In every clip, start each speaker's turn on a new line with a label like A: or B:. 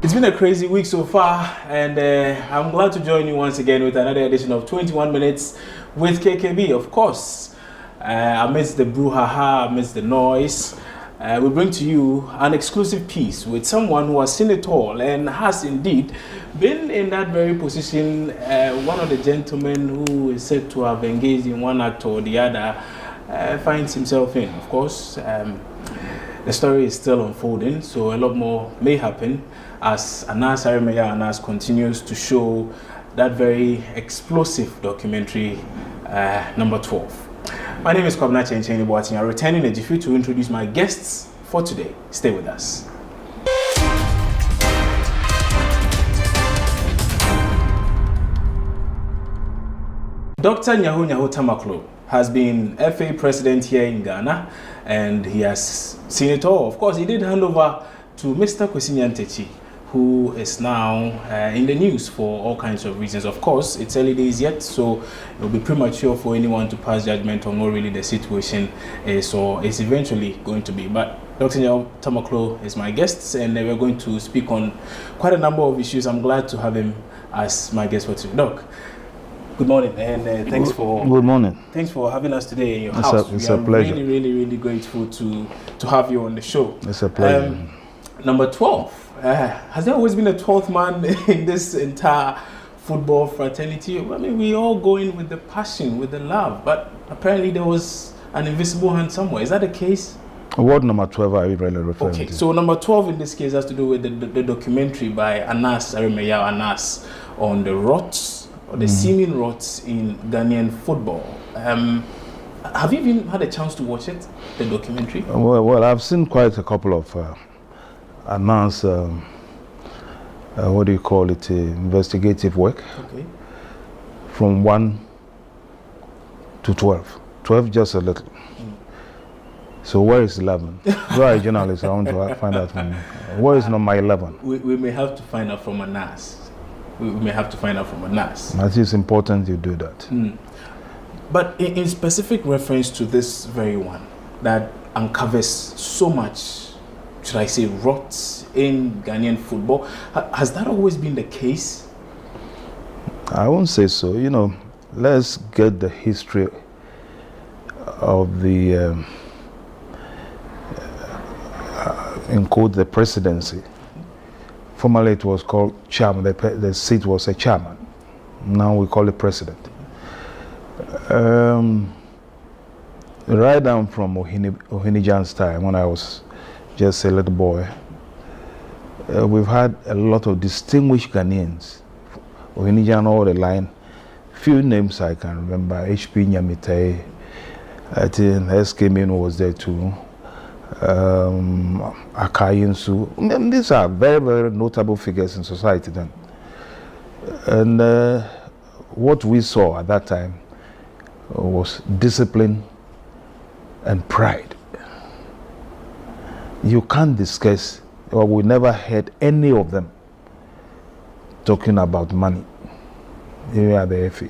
A: It's been a crazy week so far, and I'm glad to join you once again with another edition of 21 Minutes with KKB. Of course, amidst the brouhaha, amidst the noise, we bring to you an exclusive piece with someone who has seen it all and has indeed been in that very position. One of the gentlemen who is said to have engaged in one act or the other finds himself in. Of course, the story is still unfolding, so a lot more may happen as Anas Anas continues to show that very explosive documentary, number 12. My name is Kwabena Chencheni Boating. I'm returning the Jiffy to introduce my guests for today. Stay with us. Dr. Nyaho Nyaho-Tamakloe has been FA president here in Ghana, and he has seen it all. Of course, he did hand over to Mr. Kwesi Nyantakyi, who is now in the news for all kinds of reasons. Of course, it's early days yet, so it will be premature for anyone to pass judgment on what really the situation is or is eventually going to be. But Dr. Nyaho-Tamakloe is my guest, and we're going to speak on quite a number of issues. I'm glad to have him as my guest for today. Doc, good morning, and thanks for
B: good morning.
A: Thanks for having us today in your house.
B: It's a pleasure.
A: Really grateful to have you on the show.
B: It's a pleasure.
A: Number 12. Has there always been a 12th man in this entire football fraternity? I mean, we all go in with the passion, with the love, but apparently there was an invisible hand somewhere. Is that the case?
B: What number 12 are you really referring to?
A: Okay, so number 12 in this case has to do with the documentary by Anas Anas on the rots, or the seeming rots in Ghanaian football. Have you even had a chance to watch it, the documentary?
B: Well, I've seen quite a couple of Anas, what do you call it, investigative work. Okay. From 1 to 12. 12 just a little. So where is 11? You are a journalist, I want to find out from you. Where is number 11?
A: We may have to find out from Anas. We may have to find out from Anas.
B: I think it's important you do that.
A: But in specific reference to this very one that uncovers so much, should I say, rots in Ghanaian football, has that always been the case?
B: I won't say so. You know, let's get the history of the, in quote, the presidency. Formerly it was called chairman. The seat was a chairman. Now we call it president. Right down from Ohinijan's time, when I was just a little boy, we've had a lot of distinguished Ghanaians. Ohinijan, all the line. Few names I can remember. H.P. Nyamite, I think S.K. Mino was there too. Akayinsu. These are very notable figures in society then. And what we saw at that time was discipline and pride. You can't discuss, or we never heard any of them talking about money. Here at the FA.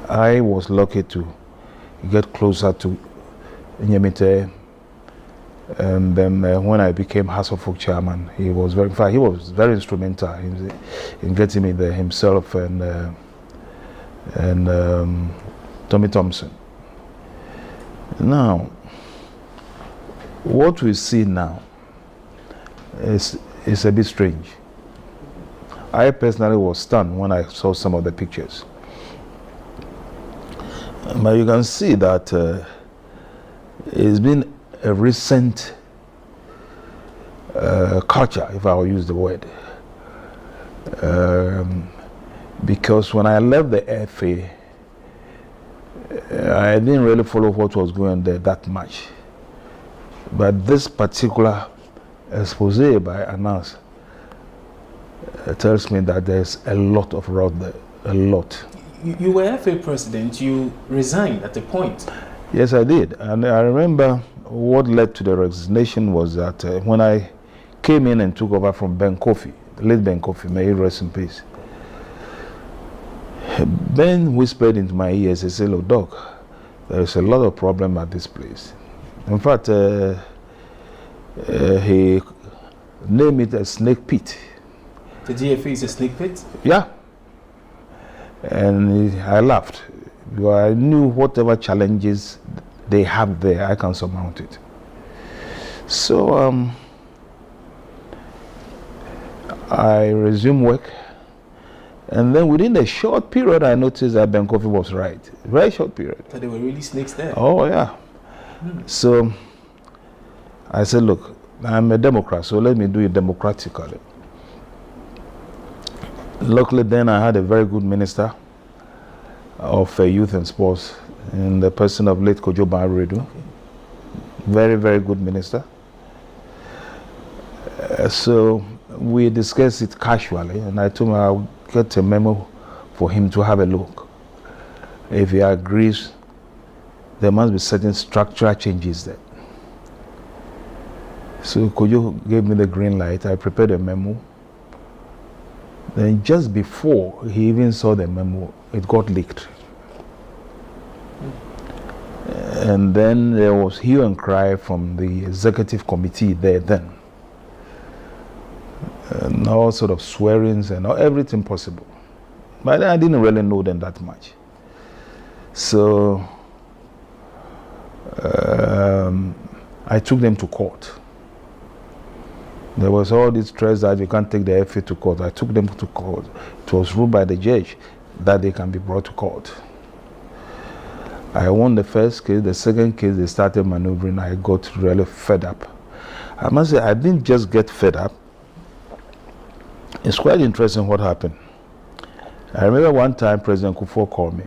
B: I was lucky to get closer to Nyamite, and then when I became House of Folk chairman, he was very instrumental in getting me there himself and Tommy Thompson. Now, what we see now is a bit strange. I personally was stunned when I saw some of the pictures. But you can see that it's been a recent culture, if I will use the word. Because when I left the FA, I didn't really follow what was going on there that much. But this particular expose by Anas tells me that there's a lot of road there, a lot.
A: You were FA president, you resigned at a point.
B: Yes, I did. And I remember what led to the resignation was that when I came in and took over from Ben Kofi, the late Ben Kofi, may he rest in peace. Ben whispered into my ears, he said, "Look, Doc, there's a lot of problem at this place." In fact, he name it a snake pit.
A: The GFA is a snake pit?
B: Yeah. And I laughed. Because I knew whatever challenges they have there, I can surmount it. So I resumed work. And then within a short period, I noticed that Ben Kofi was right. Very short period.
A: So there were really snakes there?
B: Oh, yeah. So I said, look, I'm a Democrat, so let me do it democratically. Luckily, then I had a very good minister of youth and sports in the person of late Kojo Banredu. Okay. Very, very good minister. So we discussed it casually, and I told him I'll get a memo for him to have a look. If he agrees, there must be certain structural changes there. So Kojo gave me the green light. I prepared a memo. Then just before he even saw the memo, it got leaked. And then there was hue and cry from the executive committee there then. And all sort of swearings and everything possible. But I didn't really know them that much. So I took them to court. There was all this stress that you can't take the FA to court. I took them to court. It was ruled by the judge that they can be brought to court. I won the first case. The second case, they started maneuvering. I got really fed up. I must say, I didn't just get fed up. It's quite interesting what happened. I remember one time President Kufuor called me.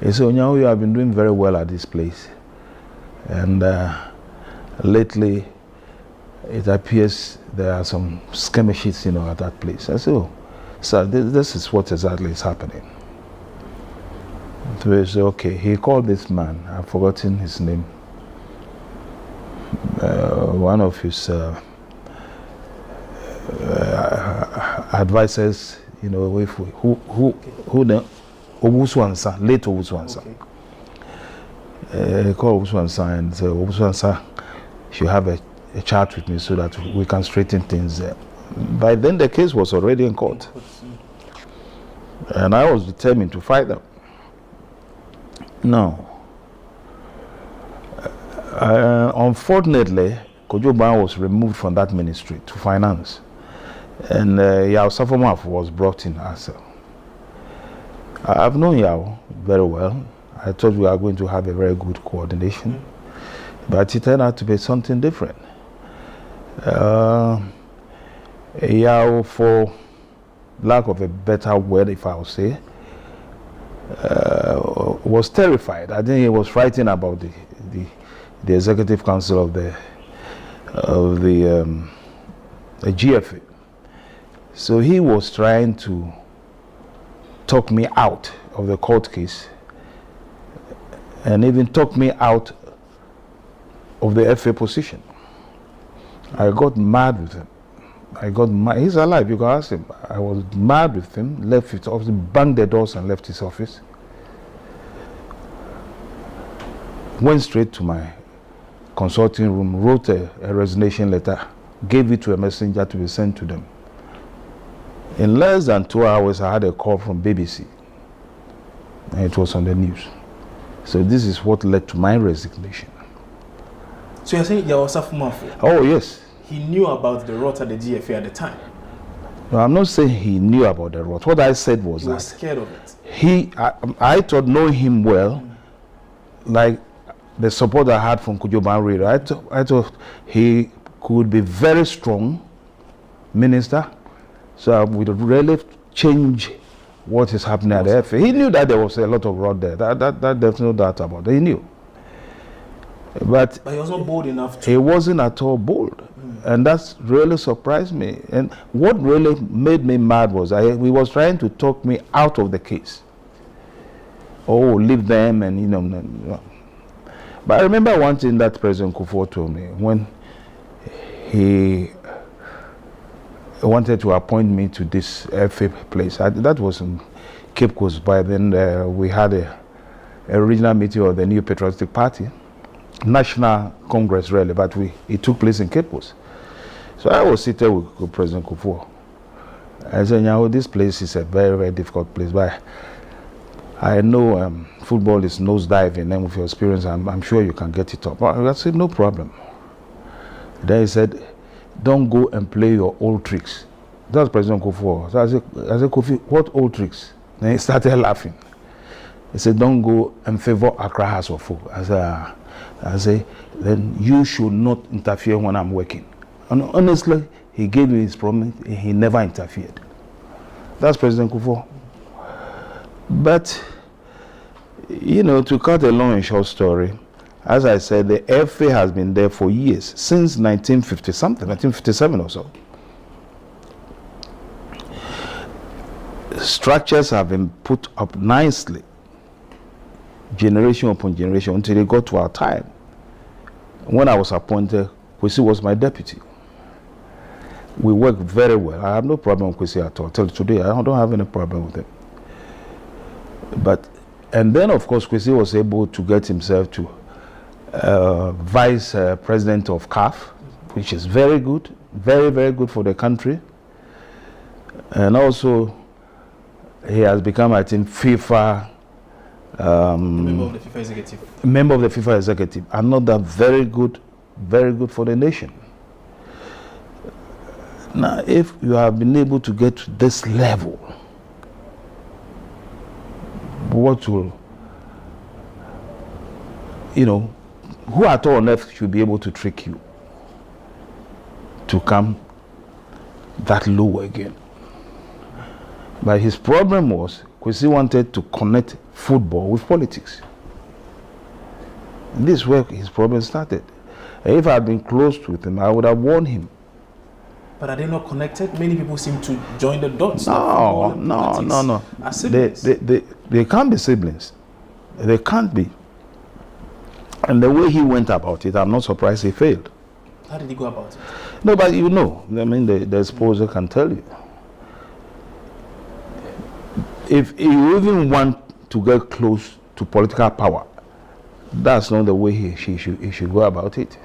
B: He said, Nyaho, you have been doing very well at this place. And lately, it appears there are some skirmishes, at that place. I said, oh, sir, this is what exactly is happening. So he said, okay. He called this man, I've forgotten his name. One of his advisors, who the Obusu Ansa, late Obusu Ansa. He called Obusu Ansa and said, Obusu Ansa should have a chat with me so that we can straighten things there. By then the case was already in court. And I was determined to fight them. No. Unfortunately, Kojo Ban was removed from that ministry to finance. And Yao Safomaf was brought in as I've known Yao very well. I thought we were going to have a very good coordination. But it turned out to be something different. Yao, for lack of a better word, if I would say, was terrified. I think he was frightened about the executive council of the GFA. So he was trying to talk me out of the court case and even talk me out of the FA position. I got mad with him. I got mad. He's alive, you can ask him. I was mad with him, left his office, banged the doors and left his office. Went straight to my consulting room, wrote a resignation letter, gave it to a messenger to be sent to them. In less than 2 hours, I had a call from BBC, and it was on the news. So this is what led to my resignation.
A: So you're saying Yao Safomafo? Oh,
B: yes.
A: He knew about the rot at the GFA at the time?
B: No, I'm not saying he knew about the rot. What I said was
A: he
B: that
A: was scared of it.
B: I thought knowing him well, like the support I had from Kojo Banredu, I thought he could be very strong minister. So I would really change what is happening at the FA. He knew that there was a lot of rot there. That there's no doubt about it. He knew. But
A: he was not bold enough to.
B: He wasn't at all bold. And that's really surprised me. And what really made me mad was he was trying to talk me out of the case. Oh, leave them and But I remember one thing that President Kufuor told me when he wanted to appoint me to this FA place. That was in Cape Coast. By then we had a regional meeting of the New Patriotic Party, National Congress really, but it took place in Cape Coast. So I was seated with President Kufuor. I said, Nyaho, this place is a very, very difficult place, but I know football is nosediving, and with your experience, I'm sure you can get it up. I said, no problem. Then he said, don't go and play your old tricks. That's President Kufuor. So I said, Kofi, what old tricks? Then he started laughing. He said, don't go and favor Accra House of Folk. I said, then you should not interfere when I'm working. And honestly, he gave me his promise, he never interfered. That's President Kufuor. But, you know, to cut a long and short story, as I said, the FA has been there for years, since 1950-something, 1957 or so. Structures have been put up nicely, generation upon generation, until they got to our time. When I was appointed, Kwesi was my deputy. We work very well. I have no problem with Kwesi at all. Till today, I don't have any problem with him. And then, of course, Kwesi was able to get himself to vice president of CAF, which is very good, very, very good for the country. And also, he has become, I think, FIFA member of the FIFA executive. Member of the FIFA executive. Another very good for the nation. Now, if you have been able to get to this level, what will, you know, who at all on earth should be able to trick you to come that low again? But his problem was, because he wanted to connect football with politics. And this is where his problem started. And if I had been close with him, I would have warned him.
A: But are they not connected? Many people seem to join the dots.
B: No.
A: As siblings.
B: They can't be siblings. They can't be. And the way he went about it, I'm not surprised he failed.
A: How did he go about it?
B: No, but you know, I mean, the exposure can tell you. If you even want to get close to political power, that's not the way he should go about it.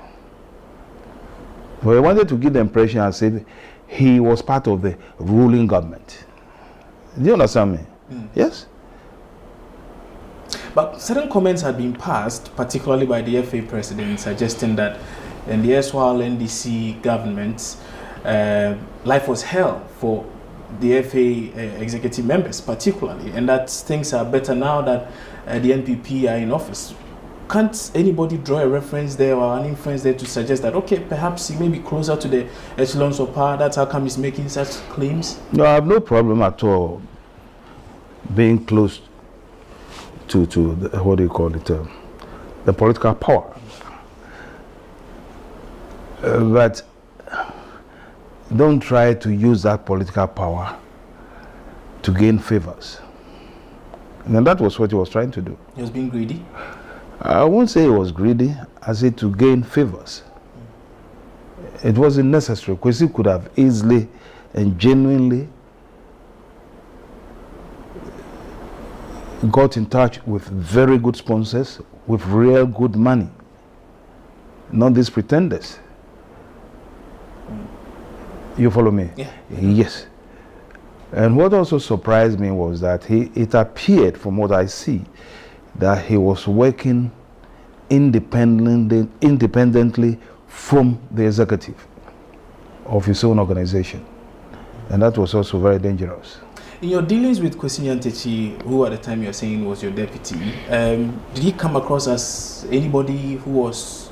B: But he wanted to give the impression and say he was part of the ruling government. Do you understand me? Yes?
A: But certain comments had been passed, particularly by the FA president, suggesting that in the erstwhile NDC government, life was hell for the FA executive members, particularly, and that things are better now that the NPP are in office. Can't anybody draw a reference there or an inference there to suggest that, okay, perhaps he may be closer to the echelons of power, that's how come he's making such claims?
B: No, I have no problem at all being close to the, what do you call it, the political power. But don't try to use that political power to gain favors. And that was what he was trying to do.
A: He was being greedy?
B: I won't say he was greedy, I said to gain favors. It wasn't necessary, because he could have easily and genuinely got in touch with very good sponsors, with real good money, not these pretenders. You follow me?
A: Yeah.
B: Yes. And what also surprised me was that it appeared, from what I see, that he was working independently from the executive of his own organization. And that was also very dangerous.
A: In your dealings with Kwesi Nyantakyi, who at the time you're saying was your deputy, did he come across as anybody who was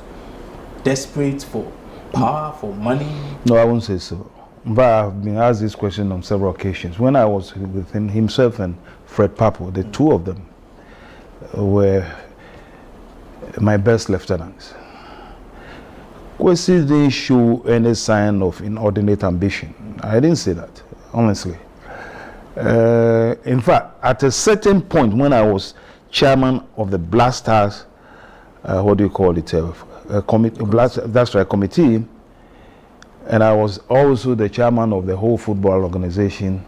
A: desperate for power, for money?
B: No, I won't say so. But I've been asked this question on several occasions. When I was with himself and Fred Papo, the two of them were my best lieutenants. Kwesi didn't show any sign of inordinate ambition. I didn't say that, honestly. In fact, at a certain point when I was chairman of the Black Stars, what do you call it, committee, and I was also the chairman of the whole football organization,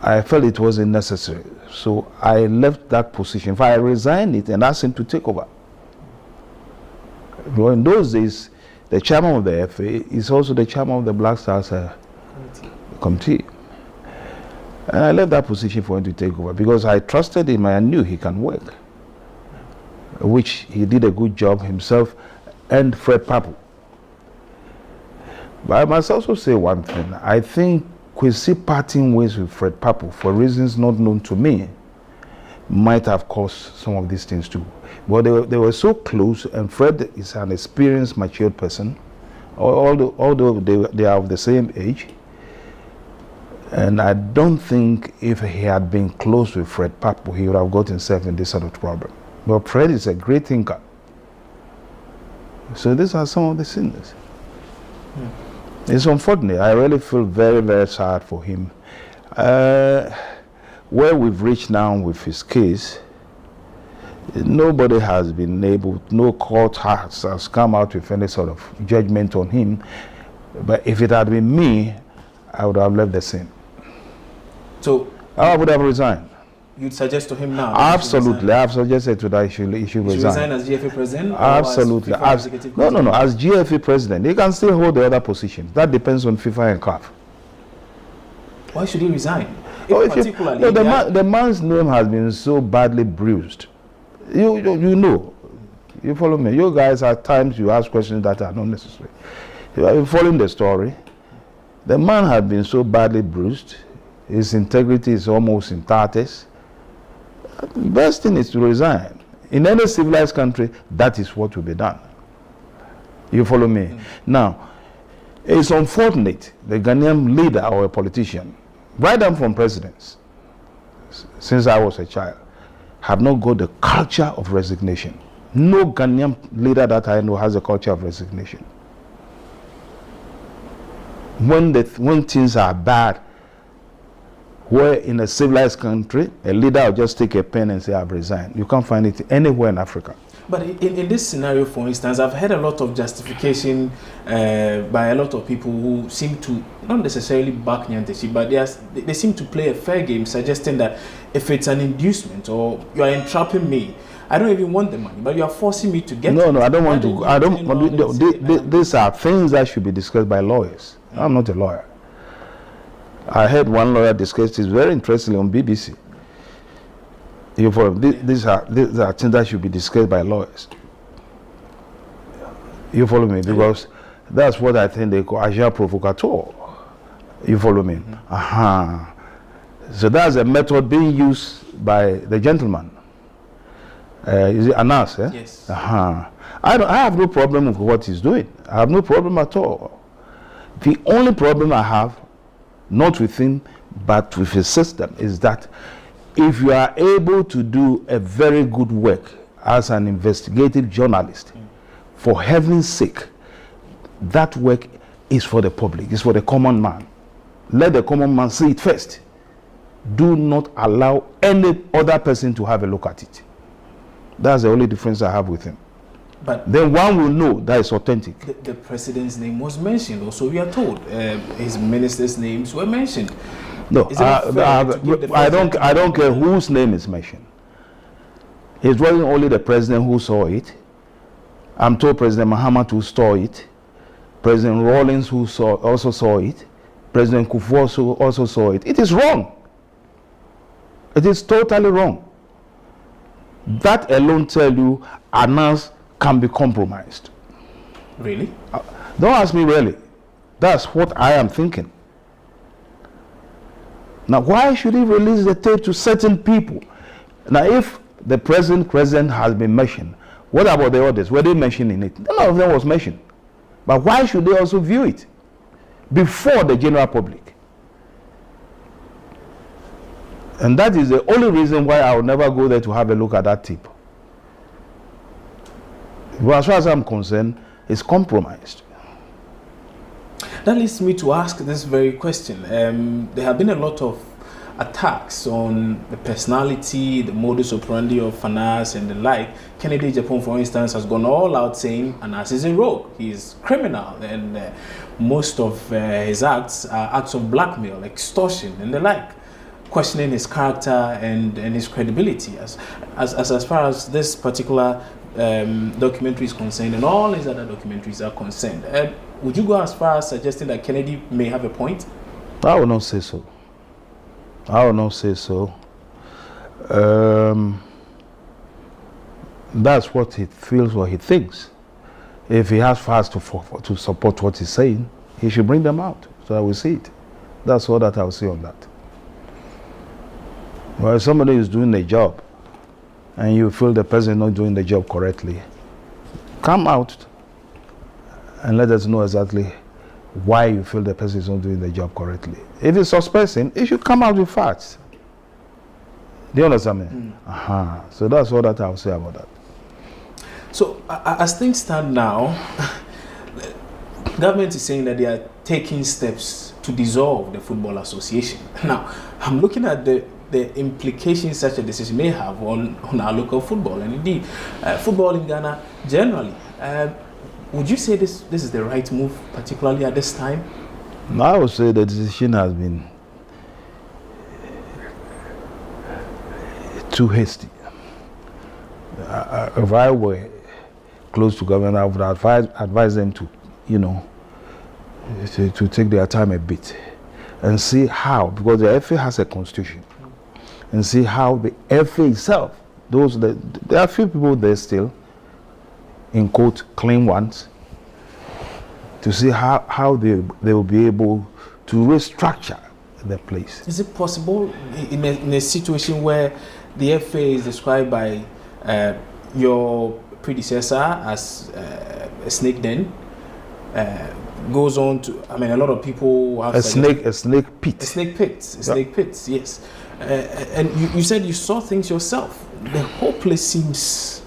B: I felt it wasn't necessary. So I left that position. In fact, I resigned it and asked him to take over. Well, in those days, the chairman of the FA is also the chairman of the Black Stars committee. And I left that position for him to take over because I trusted him and I knew he can work, which he did a good job himself and Fred Papu. But I must also say one thing. I think Kwesi parting ways with Fred Papu for reasons not known to me might have caused some of these things too. But they were so close, and Fred is an experienced, matured person, although they are of the same age. And I don't think if he had been close with Fred Papu, he would have got himself in this sort of problem. But Fred is a great thinker. So these are some of the things. It's unfortunate. I really feel very, very sad for him. Where we've reached now with his case, nobody has been able, no court has come out with any sort of judgment on him. But if it had been me, I would have left the scene. So I would have resigned.
A: You'd suggest to him now?
B: Absolutely. I've suggested to that he should resign.
A: Resign as GFA president?
B: Absolutely. No. As GFA president, he can still hold the other positions. That depends on FIFA and CAF.
A: Why should he resign?
B: The man's name has been so badly bruised. You know. You follow me. You guys, at times, you ask questions that are not necessary. You are following the story. The man had been so badly bruised. His integrity is almost in tatters. The best thing is to resign. In any civilized country, that is what will be done. You follow me? Now, it's unfortunate the Ghanaian leader or a politician, right down from presidents, since I was a child, have not got the culture of resignation. No Ghanaian leader that I know has a culture of resignation. When things are bad, where in a civilized country, a leader will just take a pen and say, I've resigned. You can't find it anywhere in Africa. But
A: in this scenario, for instance, I've heard a lot of justification by a lot of people who seem to not necessarily back Nyantechi, but they seem to play a fair game, suggesting that if it's an inducement or you are entrapping me, I don't even want the money, but you are forcing me to get it.
B: No, I don't want to. I don't. These are things that should be discussed by lawyers. I'm not a lawyer. I heard one lawyer discuss this very interestingly on BBC. These are things that should be discussed by lawyers. You follow me? Because that's what I think they call agent provocateur. You follow me? So that's a method being used by the gentleman. Is it Anas?
A: Yes.
B: I have no problem with what he's doing. I have no problem at all. The only problem I have, not with him, but with his system, is that if you are able to do a very good work as an investigative journalist, for heaven's sake, that work is for the public, it's for the common man. Let the common man see it first. Do not allow any other person to have a look at it. That's the only difference I have with him. But then one will know that it's authentic.
A: The president's name was mentioned, also we are told. His ministers' names were mentioned.
B: No, I don't care whose name is mentioned. It wasn't only the president who saw it. I'm told President Mahamat who saw it. President Rawlings who also saw it. President Kufuor also saw it. It is wrong. It is totally wrong. That alone tell you Anas can be compromised.
A: Really?
B: Don't ask me really. That's what I am thinking. Now, why should he release the tape to certain people? Now, if the president has been mentioned, what about the others? Were they mentioned in it? None of them was mentioned. But why should they also view it before the general public? And that is the only reason why I will never go there to have a look at that tape. But as far as I'm concerned, it's compromised.
A: That leads me to ask this very question. There have been a lot of attacks on the personality, the modus operandi of Anas and the like. Kennedy Japan, for instance, has gone all out saying Anas is a rogue, he is criminal, and most of his acts are acts of blackmail, extortion, and the like, questioning his character and his credibility as far as this particular documentary is concerned and all these other documentaries are concerned, would you go as far as suggesting that Kennedy may have a point?
B: I will not say so. I will not say so. That's what he feels or he thinks. If he has facts to support what he's saying, he should bring them out so that we see it. That's all that I will say on that. Well, if somebody is doing a job and you feel the person is not doing the job correctly, come out and let us know exactly why you feel the person is not doing the job correctly. If it's suspecting, it should come out with facts. Do you understand me? So that's all that I will say about that.
A: So as things stand now, government is saying that they are taking steps to dissolve the Football Association. Now, I'm looking at the implications such a decision may have on our local football and indeed football in Ghana generally. Would you say this is the right move, particularly at this time?
B: I would say the decision has been too hasty. If I were close to government, I would advise them to, to take their time a bit and see how, because the FA has a constitution, and see how the FA itself, there are a few people there still, in quote, clean ones, to see how they will be able to restructure the place.
A: Is it possible in a situation where the FA is described by your predecessor as a snake den, goes on to, a lot of people have
B: a snake pit.
A: A snake pit, yes. And you said you saw things yourself. The whole place seems...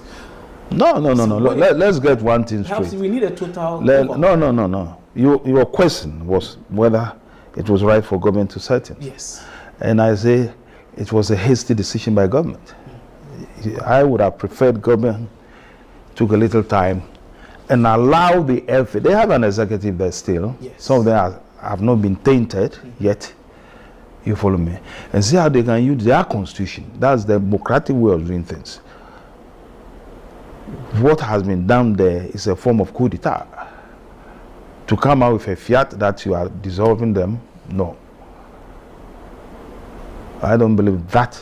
B: No. Let's get one thing straight.
A: Perhaps we need a total...
B: No. Your question was whether it was right for government to settle.
A: Yes.
B: And I say it was a hasty decision by government. I would have preferred government took a little time and allow the FA. They have an executive there still.
A: Yes.
B: Some of them have not been tainted yet. You follow me? And see how they can use their constitution. That's the democratic way of doing things. What has been done there is a form of coup d'etat. To come out with a fiat that you are dissolving them, no. I don't believe that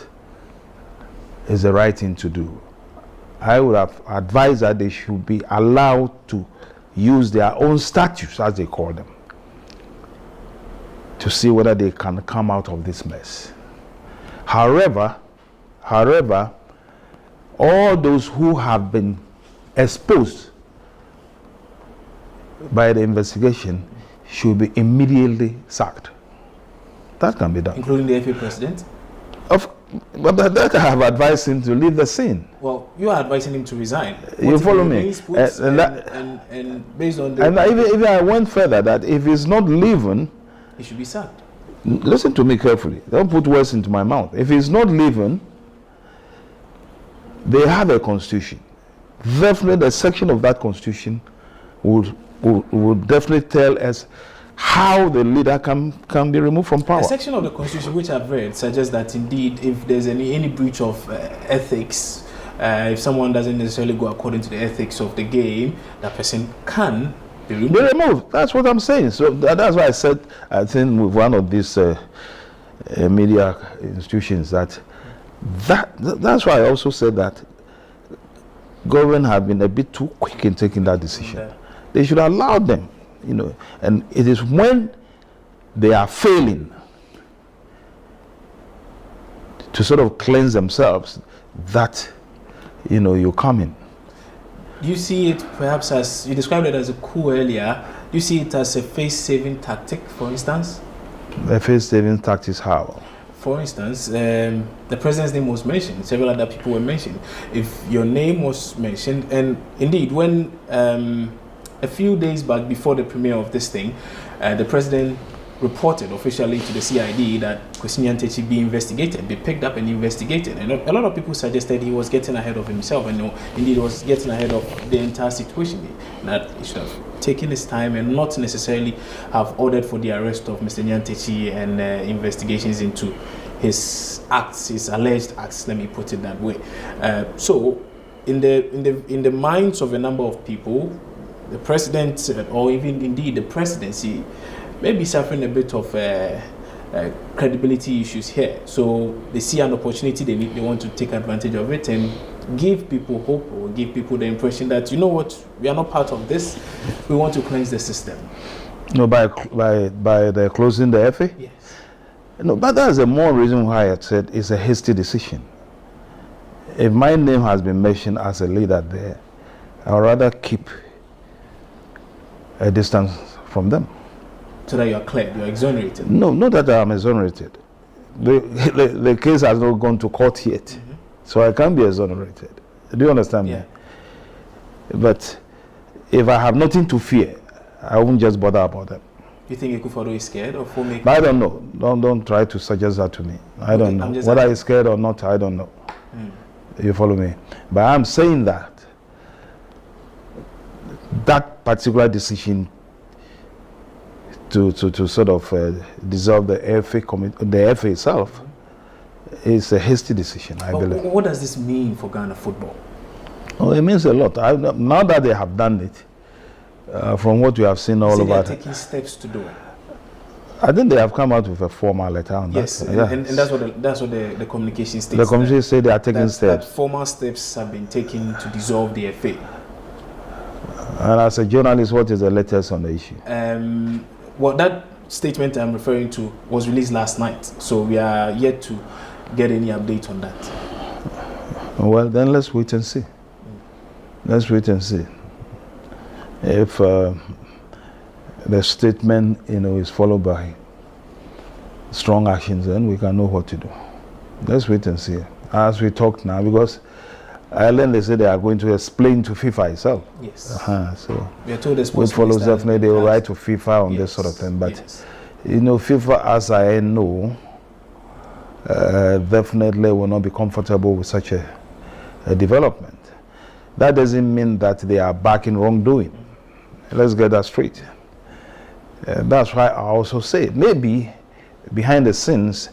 B: is the right thing to do. I would have advised that they should be allowed to use their own statutes, as they call them, to see whether they can come out of this mess. However, all those who have been exposed by the investigation should be immediately sacked. That can be done.
A: Including the FA president?
B: But that I have advised him to leave the scene.
A: Well, you are advising him to resign.
B: You follow me?
A: And based on the...
B: And even I went further, that if he's not leaving...
A: He should be sacked.
B: Listen to me carefully. Don't put words into my mouth. If he's not leaving, they have a constitution. Definitely the section of that constitution would definitely tell us how the leader can be removed from power.
A: A section of the constitution which I've read suggests that indeed if there's any breach of ethics, if someone doesn't necessarily go according to the ethics of the game, that person can be removed.
B: Be removed. That's what I'm saying. So that's why I said, I think with one of these media institutions that's why I also said that government have been a bit too quick in taking that decision.
A: Yeah.
B: They should allow them, and it is when they are failing to sort of cleanse themselves that, you come in.
A: Do you see it perhaps as, you described it as a coup earlier, do you see it as a face-saving tactic, for instance?
B: A face-saving tactic how?
A: For instance, the president's name was mentioned, several other people were mentioned. If your name was mentioned, and indeed when a few days back before the premiere of this thing, the president reported officially to the CID that Kwesi Nyantakyi be investigated, be picked up and investigated. And a lot of people suggested he was getting ahead of himself, and indeed was getting ahead of the entire situation, that he should have taken his time and not necessarily have ordered for the arrest of Mr. Nyantakyi and investigations into his acts, his alleged acts, let me put it that way. So in the minds of a number of people, the president or even indeed the presidency may be suffering a bit of credibility issues here. So they see an opportunity, they want to take advantage of it and give people hope or give people the impression that, you know what, we are not part of this. We want to cleanse the system.
B: No, by the closing the FA?
A: Yes.
B: No, but that's a more reason why I said it's a hasty decision. If my name has been mentioned as a leader there, I would rather keep a distance from them.
A: So that you are cleared, you are exonerated?
B: No, not that I am exonerated. The case has not gone to court yet, so I can't be exonerated. Do you understand me? But if I have nothing to fear, I won't just bother about them.
A: You think Ekufuor is scared of who make?
B: I don't know. Don't try to suggest that to me. I don't know. Whether he's scared or not, I don't know. You follow me? But I'm saying that particular decision to sort of dissolve the FA itself is a hasty decision, I believe.
A: What does this mean for Ghana football?
B: Oh, it means a lot. Now that they have done it, from what we have seen all over,
A: they are taking steps to do it.
B: I think they have come out with a formal letter on
A: that. And that's what the communication states.
B: The communication say they are taking steps.
A: That formal steps have been taken to dissolve the FA.
B: And as a journalist, what is the latest on the issue?
A: Well, that statement I'm referring to was released last night, so we are yet to get any update on that.
B: Well, then let's wait and see. Let's wait and see. If the statement, is followed by strong actions, then we can know what to do. Let's wait and see. As we talk now, because Ireland, they say they are going to explain to FIFA itself.
A: Yes.
B: So
A: we are told
B: what follows definitely they will write to FIFA on this sort of thing. But FIFA, as I know, definitely will not be comfortable with such a development. That doesn't mean that they are backing wrongdoing. Let's get that straight. That's why I also say maybe behind the scenes,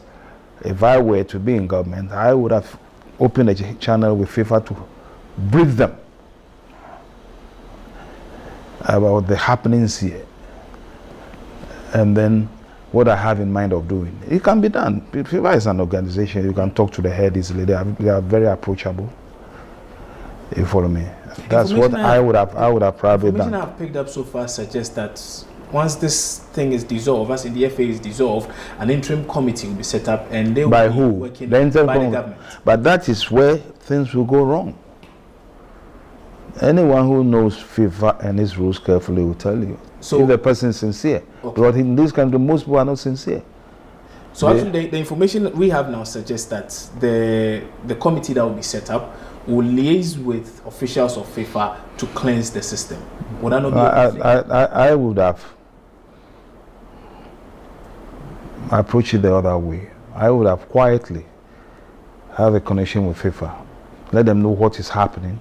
B: if I were to be in government, I would have opened a channel with FIFA to brief them about the happenings here, and then what I have in mind of doing. It can be done. FIFA is an organization. You can talk to the head easily. They are very approachable. You follow me? That's what I would have probably done.
A: The information I've picked up so far suggests that once this thing is dissolved, as in the FA is dissolved, an interim committee will be set up, and they will be working by the government.
B: But that is where things will go wrong. Anyone who knows FIFA and its rules carefully will tell you. So if the person is sincere. Okay. But in this country, most people are not sincere.
A: So actually, the information that we have now suggests that the committee that will be set up will liaise with officials of FIFA to cleanse the system. Would that not be
B: I would have approached it the other way. I would have quietly have a connection with FIFA. Let them know what is happening.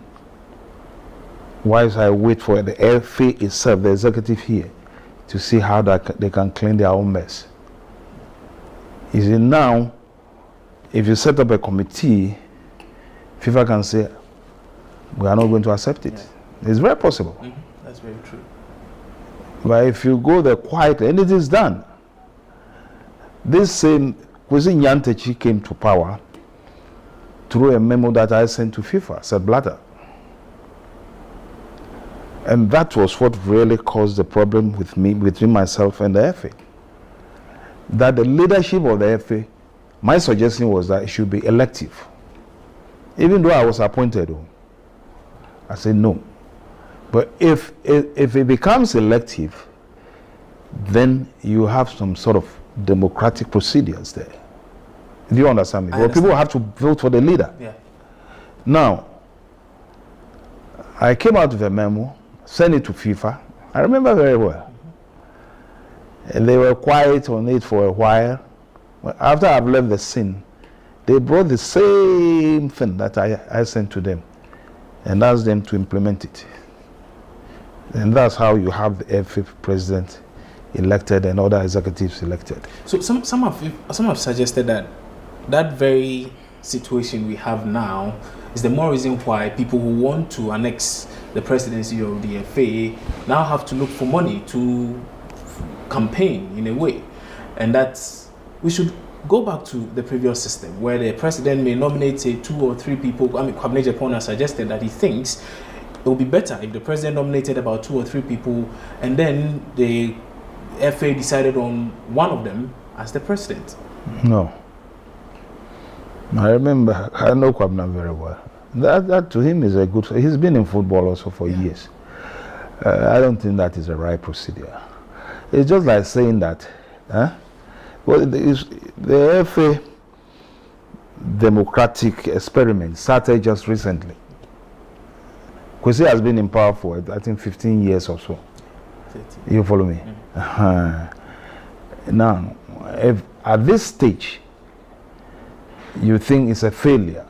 B: Whilst I wait for the FA itself, the executive here, to see how they can clean their own mess. You see, now, if you set up a committee, FIFA can say, we are not going to accept it. It's very possible.
A: That's very true.
B: But if you go there quietly, and it is done. This same Kwesi Nyantakyi came to power through a memo that I sent to FIFA, said Blatter. And that was what really caused the problem with me, between myself and the FA. That the leadership of the FA, my suggestion was that it should be elective. Even though I was appointed, I said no. But if it becomes elective, then you have some sort of democratic procedures there. Do you understand me? Well, people have to vote for the leader.
A: Yeah.
B: Now, I came out with a memo, sent it to FIFA. I remember very well. And they were quiet on it for a while. But after I've left the scene, they brought the same thing that I sent to them and asked them to implement it. And that's how you have the FA president elected and other executives elected.
A: So some have suggested that very situation we have now is the more reason why people who want to annex the presidency of the FA now have to look for money to campaign in a way. And that's, we should go back to the previous system where the president may nominate, say, 2 or 3 people. I mean, Kwabena Agyapong has suggested that he thinks it would be better if the president nominated about 2 or 3 people and then the FA decided on one of them as the president.
B: No. I remember, I know Kwabena very well. That to him is a good, he's been in football also for years. I don't think that is a right procedure. It's just like saying that, well, the FA democratic experiment started just recently. Kwesi has been in power for, I think, 15 years or so. 30. You follow me? Now, if at this stage you think it's a failure,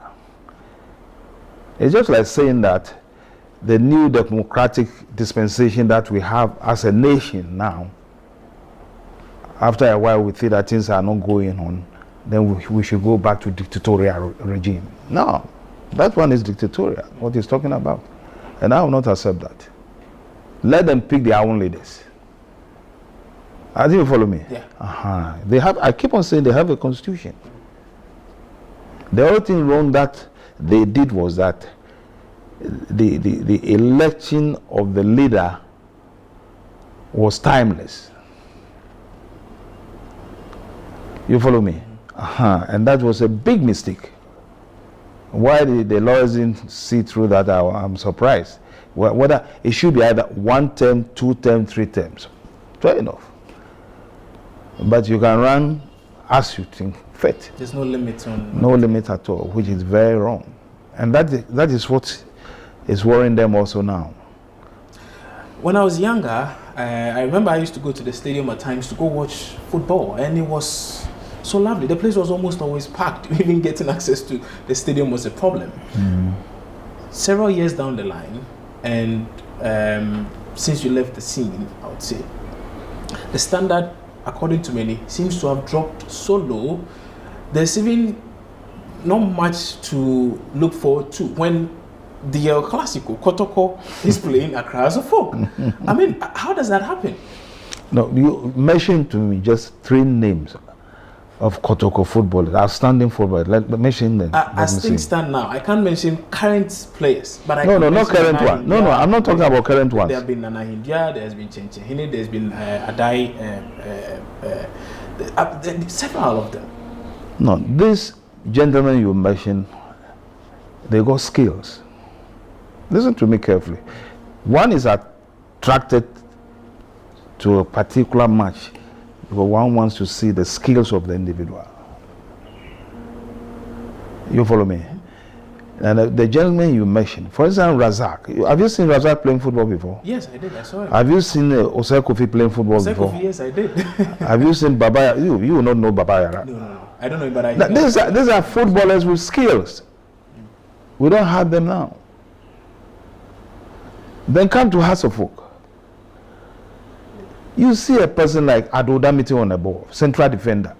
B: it's just like saying that the new democratic dispensation that we have as a nation now, after a while we see that things are not going on, then we should go back to dictatorial regime. No, that one is dictatorial, what he's talking about. And I will not accept that. Let them pick their own leaders. I think you follow me?
A: Yeah.
B: They have, I keep on saying they have a constitution. The only thing wrong that they did was that the election of the leader was timeless. You follow me? And that was a big mistake. Why the lawyers didn't see through that, I'm surprised. Whether it should be either 1 term, 2 terms, 3 terms. Fair enough. But you can run as you think fit.
A: There's no limit on...
B: No limit at all, which is very wrong. And that is what is worrying them also now.
A: When I was younger, I remember I used to go to the stadium at times to go watch football, and it was so lovely. The place was almost always packed. Even getting access to the stadium was a problem. Several years down the line, and since you left the scene, I would say, the standard, according to many, seems to have dropped so low. There's even not much to look forward to when the El Clasico, Kotoko, is playing Accra as a folk. I mean, how does that happen?
B: No, you mentioned to me just 3 names of Kotoko footballers, outstanding footballers. Let mention them.
A: As things stand now, I can't mention current players, but I
B: no,
A: can
B: not current one. No, I'm not talking about current ones.
A: There have been Nana Hindia, there has been Chenche Hine, there's been Adai, several of them.
B: No, these gentlemen you mentioned, they got skills. Listen to me carefully. One is attracted to a particular match because one wants to see the skills of the individual. You follow me? And the gentleman you mentioned, for example, Razak. Have you seen Razak playing football before?
A: Yes, I did. I saw him.
B: Have you seen Osei Kofi playing football before?
A: Kofi, yes, I did.
B: Have you seen Baba? You will not know Baba Yara.
A: No. I don't know, but I know.
B: These are footballers with skills. We don't have them now. Then come to Hasselhoff. You see a person like Adodamiti on the ball, central defender.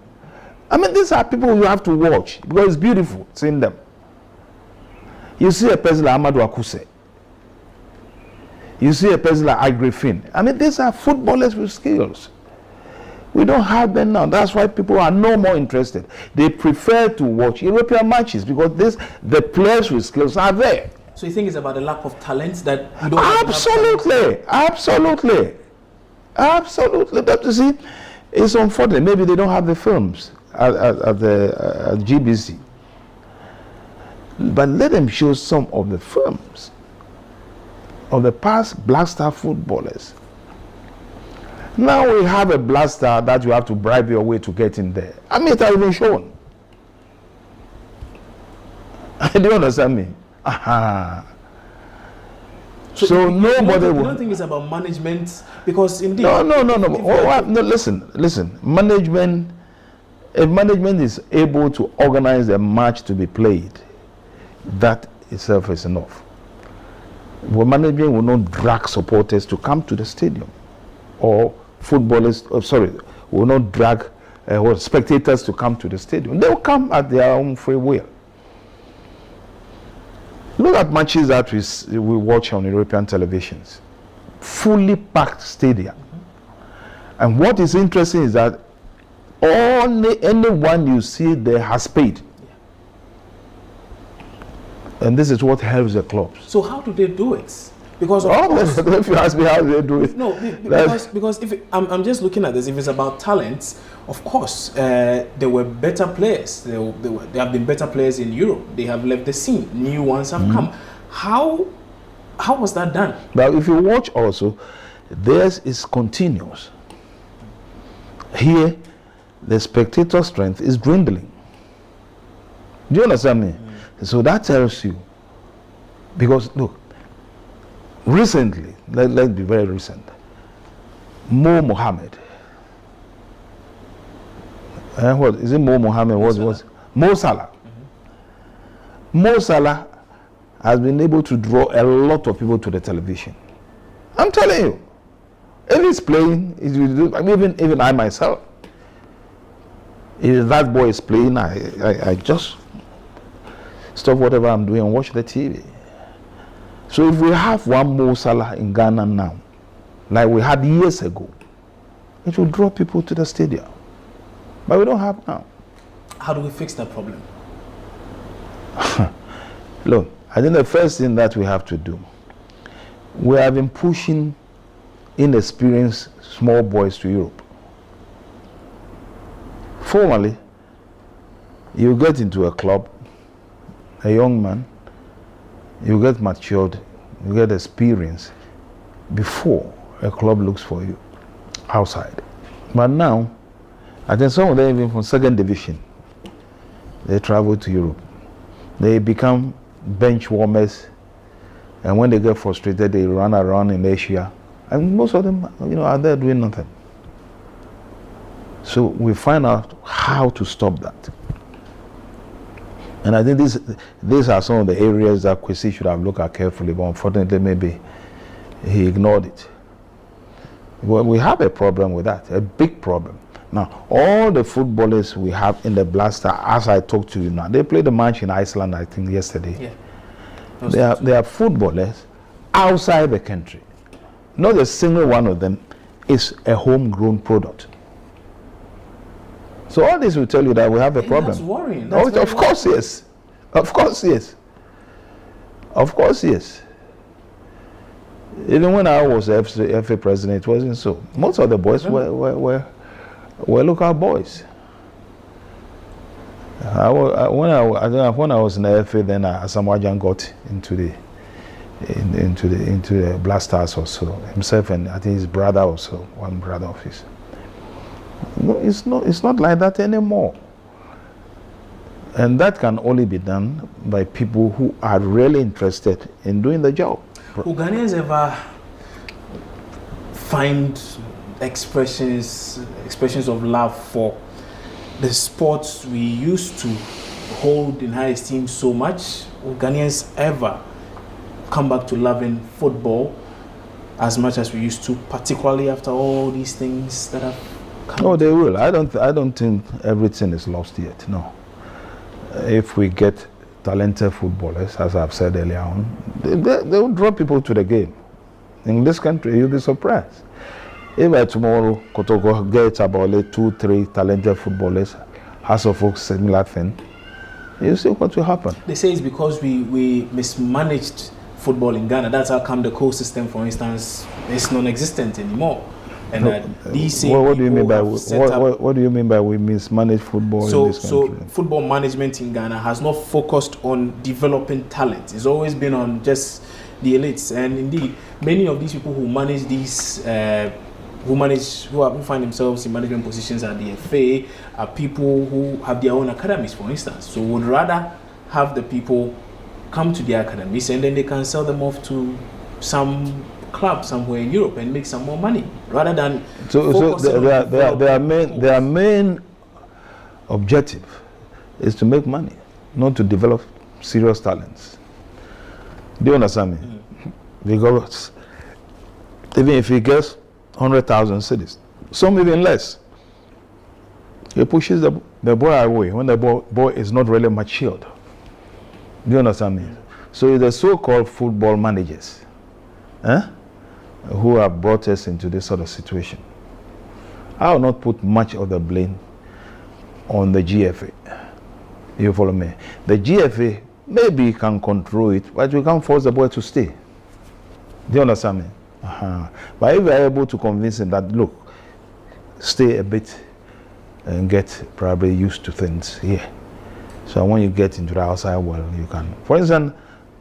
B: I mean, these are people you have to watch because it's beautiful seeing them. You see a person like Amadou Akuse. You see a person like Agrifin. I mean, these are footballers with skills. We don't have them now. That's why people are no more interested. They prefer to watch European matches because the players with skills are there.
A: So you think it's about the lack of talent that you don't
B: Absolutely. But you see, it's unfortunate. Maybe they don't have the films at the GBC. But let them show some of the films of the past Black Star footballers. Now we have a Black Star that you have to bribe your way to get in there. I mean, it has been shown. Do you understand me? So nobody
A: you don't think it's about management? Because indeed...
B: No. Listen. Management, if management is able to organize a match to be played, that itself is enough. Well, management will not drag supporters to come to the stadium, or footballers, will not drag spectators to come to the stadium. They will come at their own free will. Look at matches that we watch on European televisions. Fully packed stadium. And what is interesting is that anyone you see there has paid. And this is what helps the clubs.
A: So how do they do it? Because of
B: course, if you ask me how they do it.
A: No, because if I'm just looking at this, if it's about talent, of course, there were better players. There have been better players in Europe. They have left the scene. New ones have come. How was that done?
B: But if you watch also, theirs is continuous. Here, the spectator strength is dwindling. Do you understand me? So that tells you, because look, recently, let's be very recent, Mo Mohammed. What is it? Mo Mohammed? What? Mo Salah. Mo Salah has been able to draw a lot of people to the television. I'm telling you, if he's playing, even I myself, if that boy is playing, I just stop whatever I'm doing and watch the TV. So if we have one Mo Salah in Ghana now, like we had years ago, it will draw people to the stadium. But we don't have now.
A: How do we fix that problem?
B: Look, I think the first thing that we have to do, we have been pushing inexperienced small boys to Europe. Formerly, you get into a club, a young man, you get matured, you get experience before a club looks for you outside. But now, I think some of them even from second division, they travel to Europe. They become bench warmers, and when they get frustrated, they run around in Asia, and most of them, are there doing nothing. So we find out how to stop that. And I think these are some of the areas that Kwesi should have looked at carefully, but unfortunately maybe he ignored it. Well, we have a problem with that, a big problem. Now, all the footballers we have in the Blaster, as I talk to you now, they played a match in Iceland, I think, yesterday. Yeah. They are footballers outside the country. Not a single one of them is a homegrown product. So all this will tell you that we have a problem.
A: That's worrying.
B: Of course, yes. Of course, yes. Of course, yes. Even when I was FA president, it wasn't so. Most of the boys were local boys. When I was in the FA, then Asamoah got into the Blasters also. Himself and I think his brother also, one brother of his. No, it's not like that anymore. And that can only be done by people who are really interested in doing the job.
A: Will Ghanaians ever find expressions of love for the sports we used to hold in high esteem so much? Will Ghanaians ever come back to loving football as much as we used to, particularly after all these things that have come?
B: Oh, they will. I don't think everything is lost yet. No. If we get talented footballers, as I've said earlier on, they will draw people to the game. In this country, you'll be surprised. If by tomorrow Kotoko gets about 2-3 talented footballers, House of Folks similar thing, you see what will happen.
A: They say it's because we mismanaged football in Ghana. That's how come the coach system, for instance, is non-existent anymore. And
B: what do you mean by what do you mean by we mismanage football in this country?
A: So football management in Ghana has not focused on developing talent. It's always been on just the elites. And indeed, many of these people who manage these, who find themselves in management positions at the FA, are people who have their own academies, for instance. So would rather have the people come to their academies and then they can sell them off to some club somewhere in Europe and make some more money, rather than their main objective is to make money, not to develop serious talents. Do you understand me? Because even if he gets 100,000 cities, some even less, he pushes the boy away when the boy is not really matured. Do you understand me?
B: So the so-called football managers who have brought us into this sort of situation. I will not put much of the blame on the GFA. You follow me? The GFA maybe can control it, but you can't force the boy to stay. Do you understand me? But if we are able to convince him that, look, stay a bit and get probably used to things here. So when you get into the outside world, you can. For instance,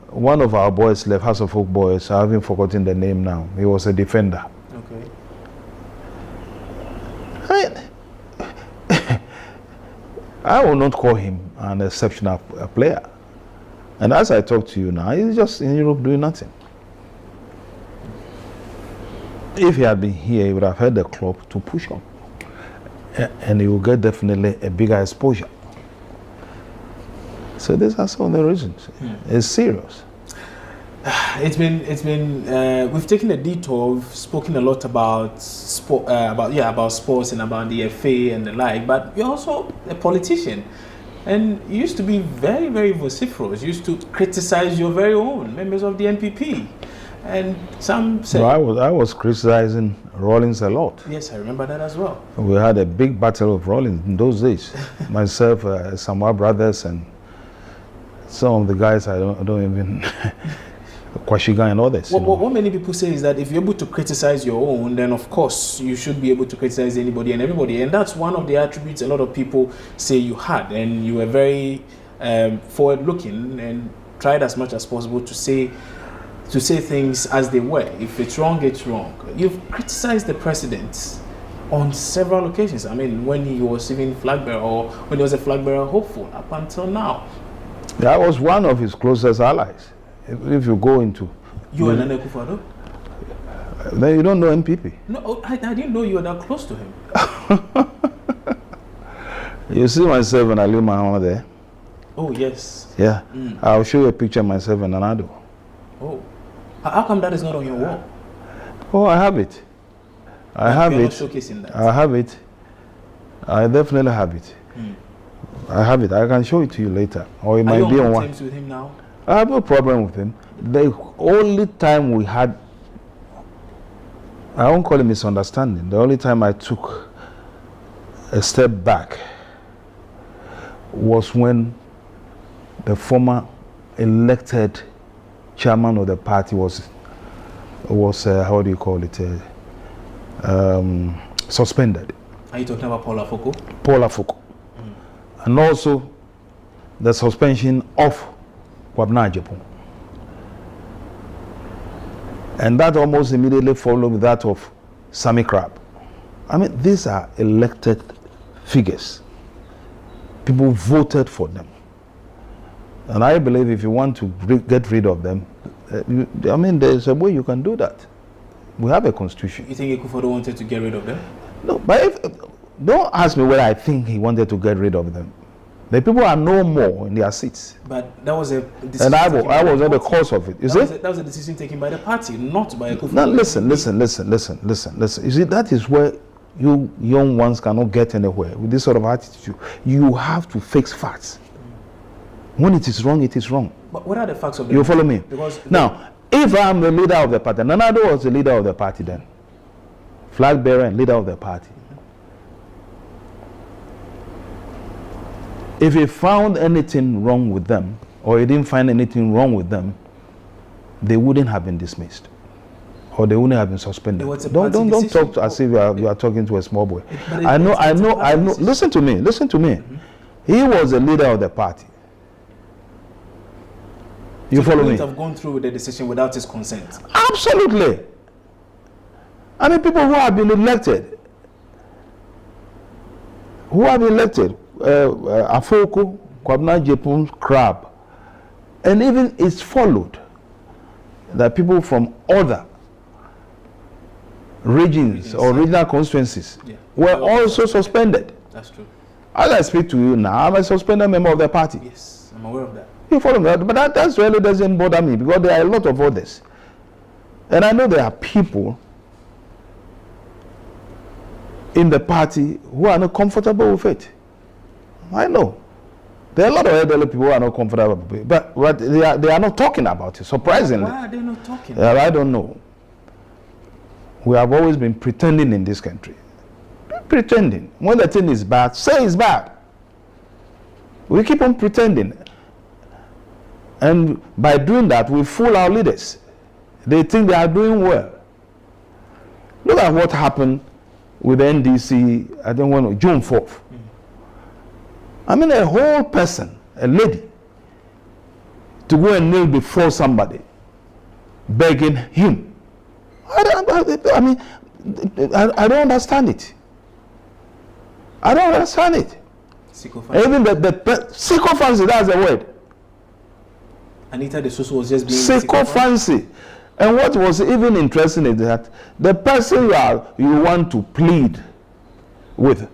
B: one of our boys left, House of Folk boys, I haven't forgotten the name now. He was a defender.
A: Okay.
B: I will not call him an exceptional player. And as I talk to you now, he's just in Europe doing nothing. If he had been here, he would have had the club to push on. And he will get definitely a bigger exposure. So these are some of the reasons. It's serious.
A: It's been we've taken a detour. We've spoken a lot about sport, about sports and about the FA and the like. But you're also a politician, and you used to be very, very vociferous. You used to criticize your very own members of the NPP, and some say.
B: Well, I was criticizing Rawlings a lot.
A: Yes, I remember that as well.
B: We had a big battle of Rawlings in those days. Myself, Samoa brothers, and some of the guys I don't even. Kwashiga and others.
A: What many people say is that if you're able to criticize your own, then of course you should be able to criticize anybody and everybody. And that's one of the attributes a lot of people say you had. And you were very forward-looking and tried as much as possible to say things as they were. If it's wrong, it's wrong. You've criticized the president on several occasions. I mean, when he was even flag bearer, or when he was a flag bearer hopeful, up until now.
B: I was one of his closest allies. If you go into...
A: You and Nana Akufo-Addo?
B: Then you don't know NPP.
A: No, I didn't know you were that close to him.
B: You see myself and Ali Mahama there?
A: Oh, yes.
B: Yeah. I'll show you a picture of myself and Nanado.
A: Oh. How come that is not on your wall?
B: Oh, I have it. I have it.
A: Not showcasing that.
B: I have it. I definitely have it. I have it. I can show it to you later. Or it might be on one.
A: Are you on terms with him now?
B: I have no problem with him. The only time we had, I won't call it misunderstanding, the only time I took a step back was when the former elected chairman of the party was how do you call it, suspended.
A: Are you talking about Paul Afoko?
B: Paul Afoko. And also the suspension of Kwabena Ajapong. And that almost immediately followed that of Sammy Crab. I mean, these are elected figures. People voted for them. And I believe if you want to get rid of them, I mean, there's a way you can do that. We have a constitution.
A: You think Akufo-Addo wanted to get rid of them?
B: No, but don't ask me whether I think he wanted to get rid of them. The people are no more in their seats.
A: But that was a decision.
B: And I was at the cause of it.
A: That was a decision taken by the party, not by Akufo-Addo.
B: Now listen. You see, that is where you young ones cannot get anywhere with this sort of attitude. You have to fix facts. When it is wrong, it is wrong.
A: But what are the facts of the
B: You follow me?
A: Because
B: now, if I'm the leader of the party, Nanado was the leader of the party then, flag bearer and leader of the party. If he found anything wrong with them, or he didn't find anything wrong with them, they wouldn't have been dismissed, or they wouldn't have been suspended. Don't talk as if you are talking to a small boy. I know. Listen to me. He was the leader of the party. You follow me?
A: He would have gone through with the decision without his consent.
B: Absolutely. I mean, people who have been elected, Afoko, Kwabena Ajapong, Crab, and even it's followed that people from other regions or regional constituencies were also suspended.
A: That's true.
B: As I speak to you now, I'm a suspended member of the party.
A: Yes, I'm aware of that.
B: You follow me? But that really doesn't bother me because there are a lot of others. And I know there are people in the party who are not comfortable with it. I know. There are a lot of elderly people who are not comfortable, but they are not talking about it, surprisingly.
A: Why are they not talking?
B: I don't know. We have always been pretending in this country. Pretending. When the thing is bad, say it's bad. We keep on pretending. And by doing that, we fool our leaders. They think they are doing well. Look at what happened with the NDC, I don't know, June 4th. I mean, a whole person, a lady, to go and kneel before somebody, begging him. I don't understand it. I don't understand it. Even the sycophancy, that's the word.
A: Anita De Soso was just being
B: sycophancy. And what was even interesting is that the person you want to plead with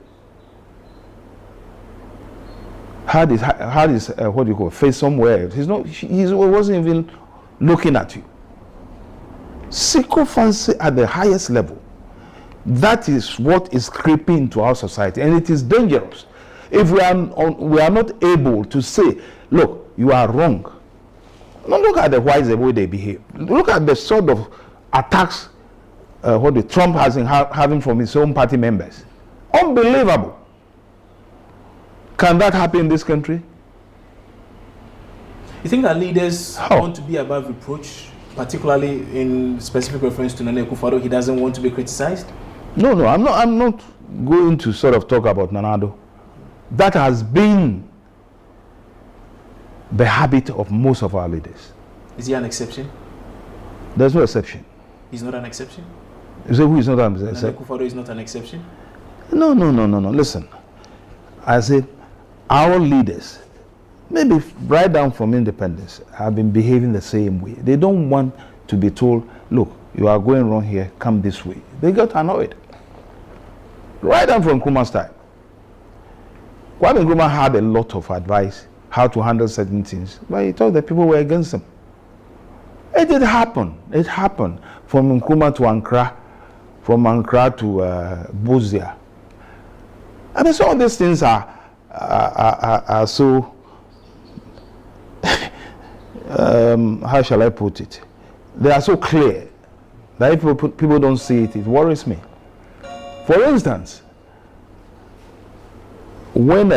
B: had his what do you call, face somewhere else. He wasn't even looking at you. Sycophancy at the highest level. That is what is creeping into our society, and it is dangerous. If we are not able to say, look, you are wrong. Now look at the way they behave. Look at the sort of attacks what Trump has been having from his own party members. Unbelievable. Can that happen in this country?
A: You think that leaders want to be above reproach, particularly in specific reference to Nana Akufo-Addo? He doesn't want to be criticized?
B: No, I'm not going to sort of talk about Nana. That has been the habit of most of our leaders.
A: Is he an exception?
B: There's no exception.
A: He's not an exception?
B: You say who is not an exception?
A: Nana Akufo-Addo is not an exception?
B: No. Listen, I said our leaders, maybe right down from independence, have been behaving the same way. They don't want to be told, look, you are going wrong here, come this way. They got annoyed. Right down from Nkrumah's time. Kwame Nkrumah had a lot of advice how to handle certain things, but he thought that people were against him. It did happen. It happened from Nkrumah to Ankara, from Ankara to Buzia. I mean, some of these things are so, how shall I put it? They are so clear that if people don't see it, it worries me. For instance, when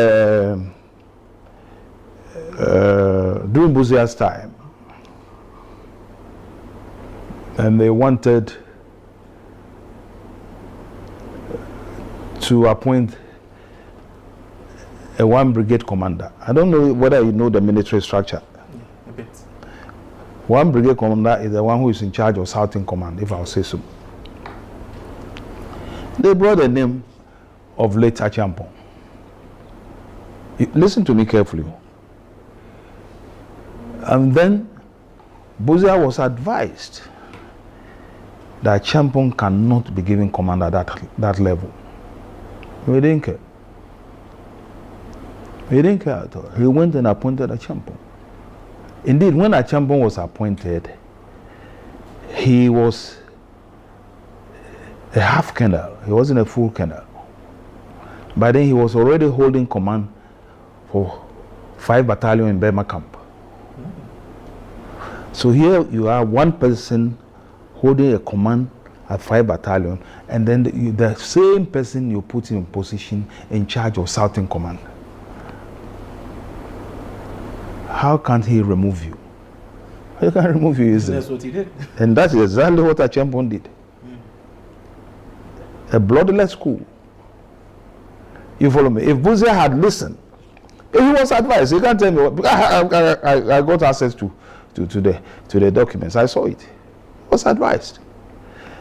B: during Buzia's time, and they wanted to appoint a 1 brigade commander. I don't know whether you know the military structure.
A: A bit.
B: 1 brigade commander is the one who is in charge of Southern Command, if I'll say so. They brought the name of late Achiampong. Listen to me carefully. And then Buzia was advised that Achiampong cannot be given command at that level. He didn't care. He didn't care at all. He went and appointed Achiampong. Indeed, when Achiampong was appointed, he was a half colonel. He wasn't a full colonel. By then, he was already holding command for 5 battalion in Burma camp. So here you are, one person holding a command at 5 battalion, and then the same person you put in position in charge of Southern Command. How can't he remove you? He can't remove you easily.
A: That's what he did.
B: And that's exactly what Achiampong did. A bloodless coup. You follow me? If Buzia had listened, if he was advised, he can't tell me what, I got access to the documents. I saw it. He was advised.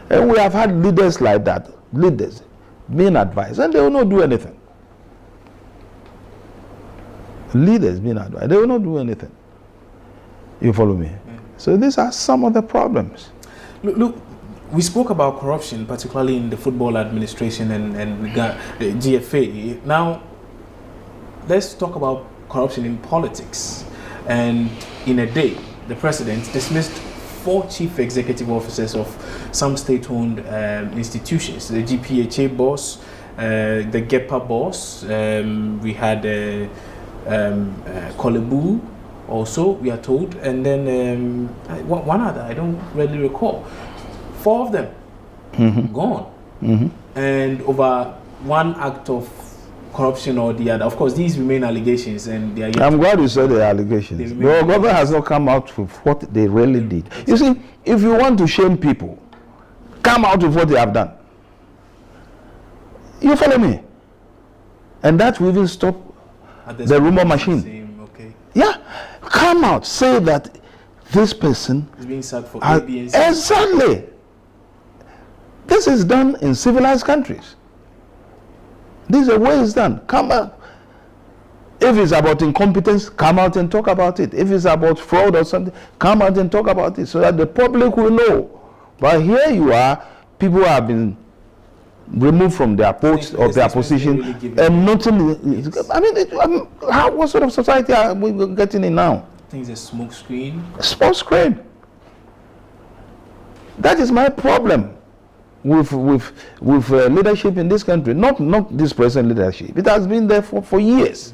B: And we have had leaders like that, leaders being advised, and they will not do anything. Leaders being advised, they will not do anything. You follow me? So these are some of the problems.
A: Look, we spoke about corruption, particularly in the football administration and the GFA. Now, let's talk about corruption in politics. And in a day, the president dismissed 4 chief executive officers of some state-owned institutions. The GPHA boss, the GEPA boss, we had Kolebu also, we are told, and then one other, I don't really recall. 4 of them gone. And over one act of corruption or the other. Of course, these remain allegations, and they are.
B: I'm glad you said the allegations. The government has not come out with what they really did. Exactly. You see, if you want to shame people, come out with what they have done. You follow me? And that will even stop the rumor machine.
A: Okay.
B: Yeah, come out, say that this person
A: is being sacked for A, B, and C.
B: Exactly. This is done in civilized countries. This is the way it's done. Come out. If it's about incompetence, come out and talk about it. If it's about fraud or something, come out and talk about it so that the public will know. But here you are, people have been removed from their posts or their position, really and nothing. Yes. I mean, what sort of society are we getting in now?
A: I think it's a smoke screen.
B: A smoke screen. That is my problem with leadership in this country. Not this present leadership. It has been there for years.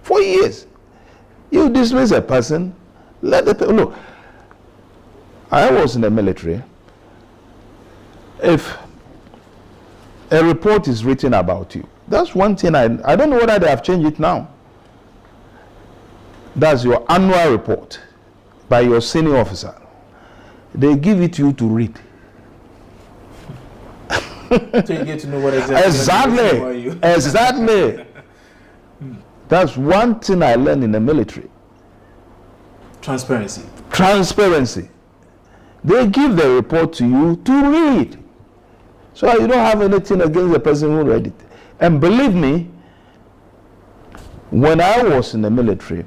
B: For years. You dismiss a person, let the people look. I was in the military. If a report is written about you, that's one thing. I don't know whether they have changed it now. That's your annual report by your senior officer. They give it to you to read.
A: So you get to know what exactly.
B: Exactly. That's one thing I learned in the military.
A: Transparency.
B: Transparency. They give the report to you to read. So you don't have anything against the person who read it. And believe me, when I was in the military,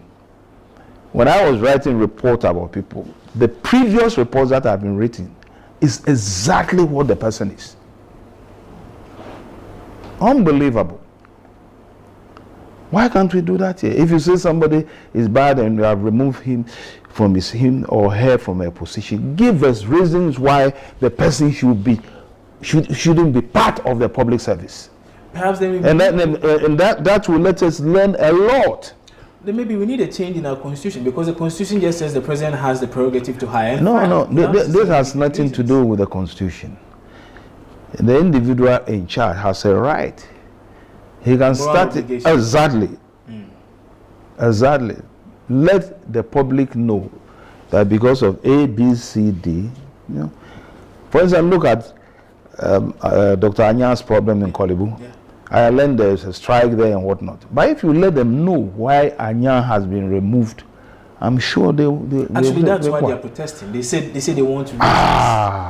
B: when I was writing reports about people, the previous reports that have been written is exactly what the person is. Unbelievable. Why can't we do that here? If you say somebody is bad and you have removed him or her from a position, give us reasons why the person shouldn't be part of the public service.
A: Perhaps then
B: that will let us learn a lot.
A: Then maybe we need a change in our constitution, because the constitution just says the president has the prerogative to hire.
B: No, this has nothing to do with the constitution. The individual in charge has a right. He can start it. Exactly. Exactly. Let the public know that because of A, B, C, D, For instance, look at Dr. Anya's problem in Kolebu.
A: Yeah.
B: I learned there's a strike there and whatnot. But if you let them know why Anya has been removed, I'm sure they
A: actually that's why they are protesting. They say they want to.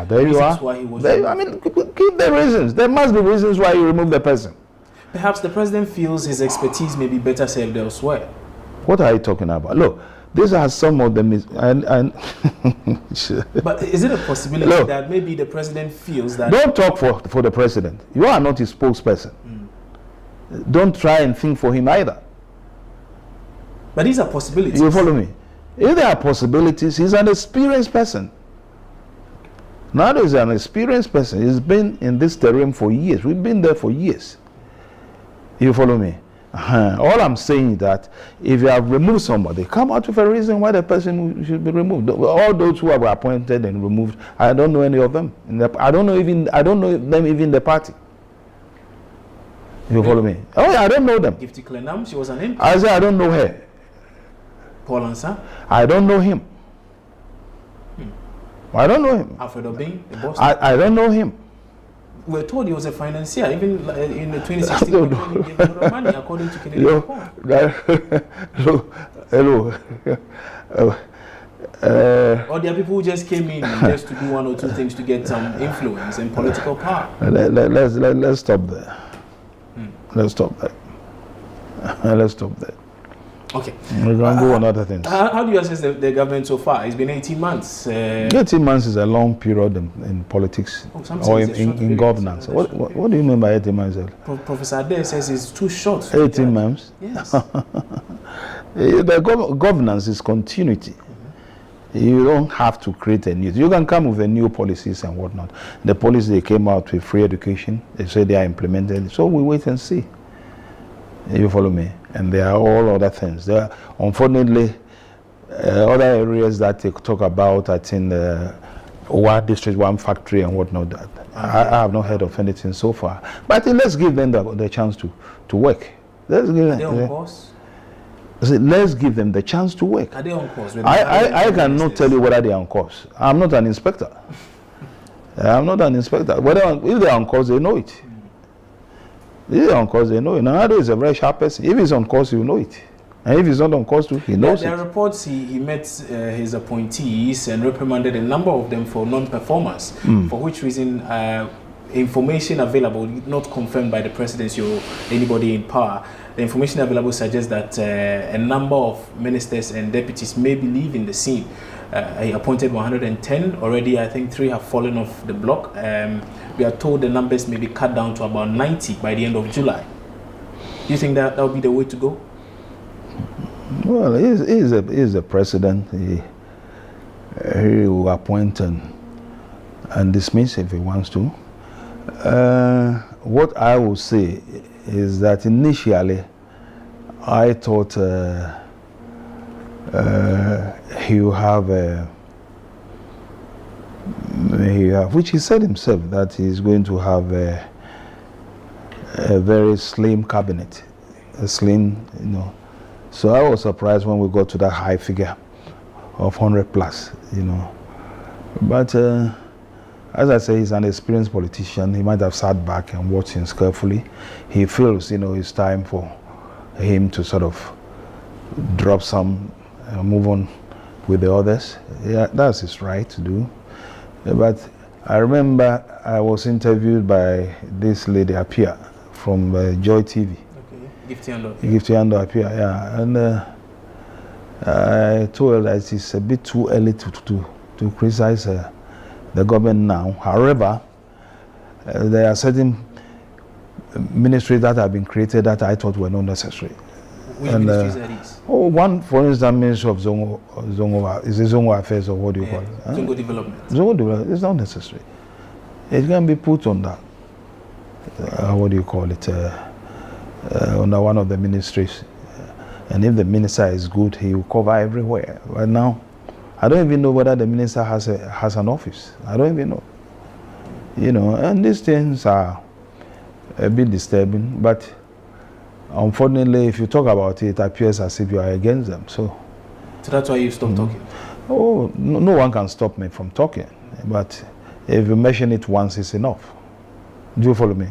B: There you are.
A: Why he was
B: keep the reasons. There must be reasons why you remove the person.
A: Perhaps the president feels his expertise may be better served elsewhere.
B: What are you talking about? Look, these are some of them.
A: But is it a possibility that maybe the president feels that?
B: Don't talk for the president. You are not his spokesperson. Don't try and think for him either.
A: But these are possibilities.
B: You follow me? If there are possibilities, he's an experienced person. Now he's an experienced person. He's been in this terrain for years. We've been there for years. You follow me? All I'm saying is that if you have removed somebody, come out with a reason why the person should be removed. All those who were appointed and removed, I don't know any of them. I don't know them even the party. You follow me? Oh yeah, I don't know them.
A: Gifty Klenam, she was an MP.
B: I say I don't know her.
A: Paul Ansa?
B: I don't know him. I don't know him.
A: Alfred Obeng, the boss.
B: I don't know him.
A: We're told he was a financier, even in the 2016 when he gave a lot of money, according to Canadian report.
B: Hello.
A: Or there are people who just came in just to do one or two things to get some influence and political power.
B: Let's stop there. Let's stop that. Let's stop that.
A: Okay.
B: We're going to go on other things.
A: How do you assess the government so far? It's been 18 months.
B: 18 months is a long period in politics or in governance. What do you mean by 18 months?
A: Professor Ade says it's too short.
B: 18 months?
A: Yes.
B: The governance is continuity. You don't have to create a new. You can come with a new policies and whatnot. The policy they came out with free education, they say they are implemented. So we wait and see. You follow me? and there are all other things. There are, unfortunately, other areas that they talk about, I think, Owa District 1 factory and whatnot. That I have not heard of anything so far. But I think let's give them the chance to work. Let's give them.
A: Are they on course?
B: Let's give them the chance to work.
A: Are they on course?
B: I cannot tell you whether they are on course. I'm not an inspector. I'm not an inspector. If they are on course, they know it. If they are on course, they know it. Nado is a very sharp person. If he's on course, you know it. And if he's not on course, he knows it.
A: There are reports he met his appointees and reprimanded a number of them for non-performance, for which reason information available, not confirmed by the presidency or anybody in power, the information available suggests that a number of ministers and deputies may be leaving the scene. He appointed 110 already. I think 3 have fallen off the block. We are told the numbers may be cut down to about 90 by the end of July. Do you think that will be the way to go?
B: Well, he's a president. He will appoint and dismiss if he wants to. What I will say is that initially I thought he will have which he said himself, that he's going to have a very slim cabinet, a slim, you know. So I was surprised when we got to that high figure of 100 plus, you know. But as I say, he's an experienced politician. He might have sat back and watched things carefully. He feels, you know, it's time for him to sort of drop some, move on with the others. Yeah, that's his right to do. But I remember I was interviewed by this lady Apia from Joy TV. Gifty Apia, yeah. And I told her that it's a bit too early to criticize the government now. However, there are certain ministries that have been created that I thought were not necessary.
A: Which ministries are these?
B: Oh, one, for instance, Ministry of Zongo, is it Zongo Affairs or what do you call it?
A: Zongo Development.
B: Zongo Development is not necessary. It can be put on that, what do you call it, under one of the ministries. And if the minister is good, he will cover everywhere. Right now, I don't even know whether the minister has an office. I don't even know. You know, and these things are a bit disturbing, but unfortunately, if you talk about it, it appears as if you are against them. So
A: that's why you stopped talking?
B: Oh, no one can stop me from talking. But if you mention it once, it's enough. Do you follow me?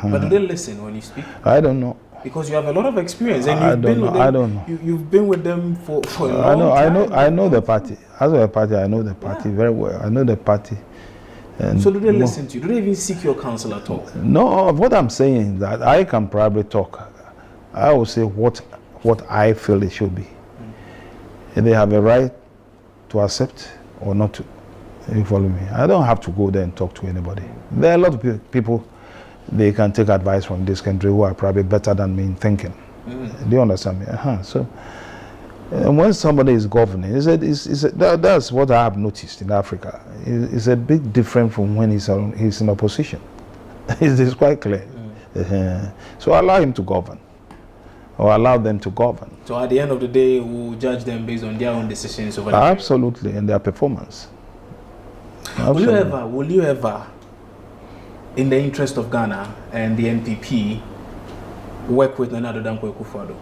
A: But do they listen when you speak?
B: I don't know.
A: Because you have a lot of experience, and
B: I don't know.
A: You've been with them for a long time.
B: I know the party. As a party, I know the party very well. I know the party. And
A: so do they listen to you? Do they even seek your counsel at all?
B: No, what I'm saying is that I can probably talk. I will say what I feel it should be. And they have a right to accept or not to. You follow me? I don't have to go there and talk to anybody. There are a lot of people, they can take advice from this country who are probably better than me in thinking. Do you understand me? So when somebody is governing, that's what I have noticed in Africa. It's a bit different from when he's in opposition. It's quite clear. So allow him to govern, or allow them to govern.
A: So at the end of the day, we'll judge them based on their own decisions over the
B: Absolutely, and their performance.
A: Will you ever, in the interest of Ghana and the NPP, work with Nana Addo Dankwa Akufo-Addo?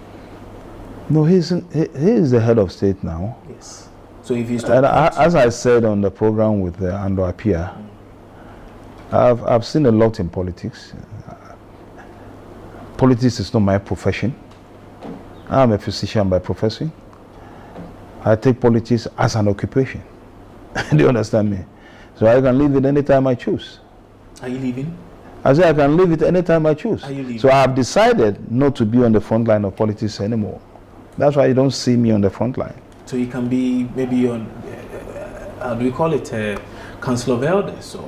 B: No, he is the head of state now.
A: Yes. So if he's
B: as I said on the program with Ando Apia, I've seen a lot in politics. Politics is not my profession. I'm a physician by profession. I take politics as an occupation. Do you understand me? So I can leave it anytime I choose.
A: Are you leaving?
B: I say I can leave it anytime I choose.
A: Are you leaving?
B: So I've decided not to be on the front line of politics anymore. That's why you don't see me on the front line.
A: So you can be maybe on, how do we call it, Council of Elders or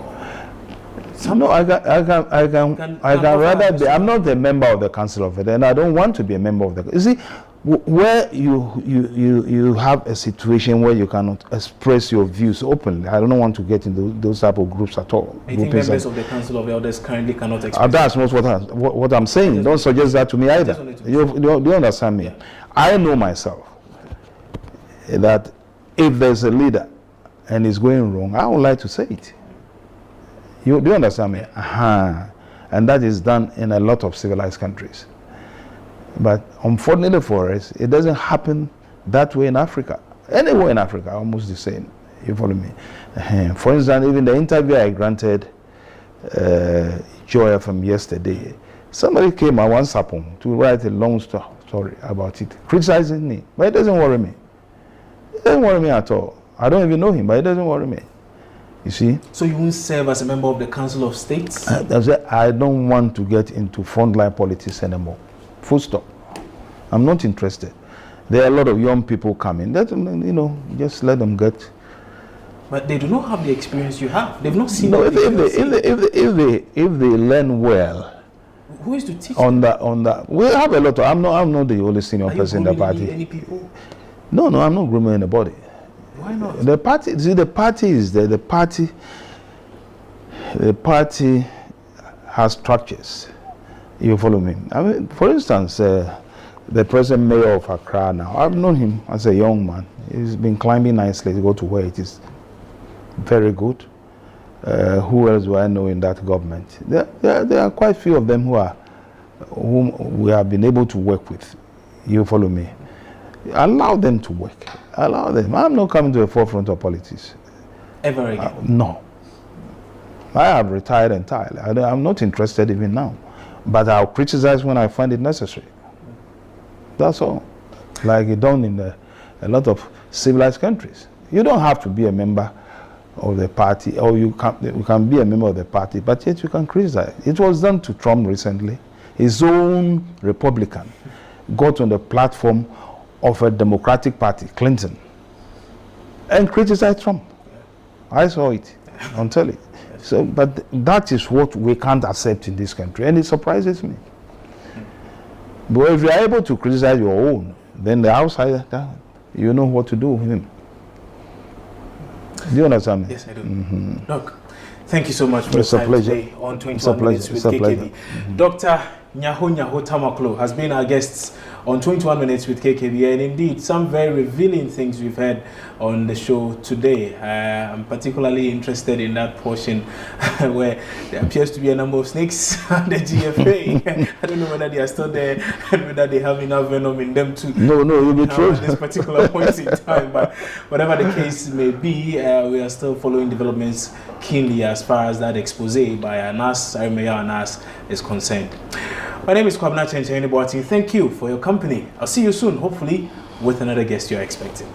A: something?
B: No, I can rather be. I'm not a member of the Council of Elders, and I don't want to be a member of the. You see, where you have a situation where you cannot express your views openly. I don't want to get into those type of groups at all.
A: I think members of the Council of Elders currently cannot express.
B: That's not what I'm saying. Don't suggest that to me either. Do you understand me? Yeah. I know myself that if there's a leader and it's going wrong, I would like to say it. Do you understand me? And that is done in a lot of civilized countries. But unfortunately for us, it doesn't happen that way in Africa. Anywhere in Africa, almost the same. You follow me? For instance, even the interview I granted Joy from yesterday, somebody came at WhatsApp to write a long story about it, criticizing me. But it doesn't worry me. It doesn't worry me at all. I don't even know him, but it doesn't worry me. You see? So
A: you won't serve as a member of the Council of States?
B: I don't want to get into frontline politics anymore. Full stop. I'm not interested. There are a lot of young people coming. That, just let them get.
A: But they do not have the experience you have. They've not seen.
B: No, if they learn well.
A: Who is to teach
B: on that? We have a lot of. I'm not the only senior person in the party.
A: Any people?
B: No, I'm not grooming anybody.
A: Why not?
B: The party. See, the party is there. The party has structures. You follow me? I mean, for instance, the present mayor of Accra now, I've known him as a young man. He's been climbing nicely to go to where it is. Very good. Who else do I know in that government? There are quite few of them whom we have been able to work with. You follow me? Allow them to work. Allow them. I'm not coming to the forefront of politics.
A: Ever again?
B: No. I have retired entirely. I'm not interested even now. But I'll criticize when I find it necessary. That's all. Like it's done in a lot of civilized countries. You don't have to be a member of the party, or you can be a member of the party, but yet you can criticize. It was done to Trump recently. His own Republican got on the platform of a Democratic Party, Clinton, and criticized Trump. I saw it on telly. So, but that is what we can't accept in this country, and it surprises me. But if you are able to criticize your own, then the outsider, you know what to do with him. Do you understand me?
A: Yes, I do. Look, thank you so much for your time today on 21 Minutes with KKB. Dr. Nyaho Nyaho-Tamakloe has been our guest on 21 Minutes with KKB, and indeed some very revealing things we've heard on the show today. I'm particularly interested in that portion where there appears to be a number of snakes at the GFA. I don't know whether they are still there and whether they have enough venom in them to
B: you'll be true
A: at this particular point in time. But whatever the case may be, we are still following developments keenly as far as that expose by Anas, Arimaya Anas, is concerned. My name is Kwabena Chenchen. Thank you for your company. I'll see you soon, hopefully with another guest you're expecting.